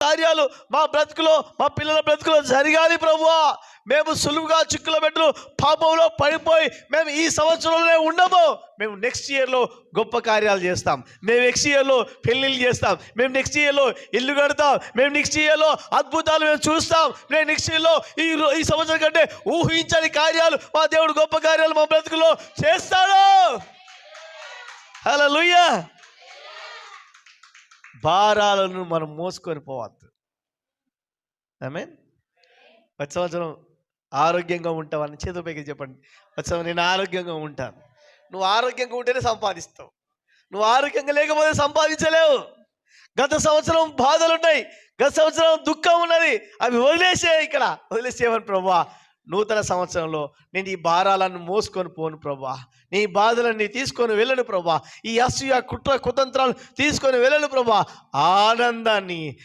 కార్యాలు మా బ్రతుకులో, మా పిల్లల బ్రతుకులో జరగాలి ప్రభువా. మేము సులువుగా చిక్కుల మెట్టలు పాపంలో పడిపోయి మేము ఈ సంవత్సరంలోనే ఉండము. మేము నెక్స్ట్ ఇయర్లో గొప్ప కార్యాలు చేస్తాం. మేము నెక్స్ట్ ఇయర్లో పెళ్ళిళ్ళు చేస్తాం. మేము నెక్స్ట్ ఇయర్లో ఇల్లు కడతాం. మేము నెక్స్ట్ ఇయర్లో అద్భుతాలు మేము చూస్తాం. మేము నెక్స్ట్ ఇయర్లో ఈ సంవత్సరం కంటే ఊహించని కార్యాలు మా దేవుడు గొప్ప కార్యాలు మా బ్రతుకులో చేస్తాడు. హల్లెలూయా. భారాలను మనం మోసుకొని పోవద్దు. ఆమేన్. వచ్చే సంవత్సరం ఆరోగ్యంగా ఉంటావని చేతులపైకి చెప్పండి. వచ్చే నేను ఆరోగ్యంగా ఉంటాను. నువ్వు ఆరోగ్యంగా ఉంటేనే సంపాదిస్తావు. నువ్వు ఆరోగ్యంగా లేకపోతే సంపాదించలేవు. గత సంవత్సరం బాధలు ఉన్నాయి, గత సంవత్సరం దుఃఖం ఉన్నది, అవి వదిలేసేయమని ప్రభువా. నూతన సంవత్సరంలో నేను ఈ భారాలను మోసుకొని పోను ప్రభువా. నీ బాధలన్నీ తీసుకొని వెళ్ళను ప్రభువా. ఈ అసూయ కుట్ర కుతంత్రాలు తీసుకొని వెళ్ళను ప్రభువా. ఆనందాన్ని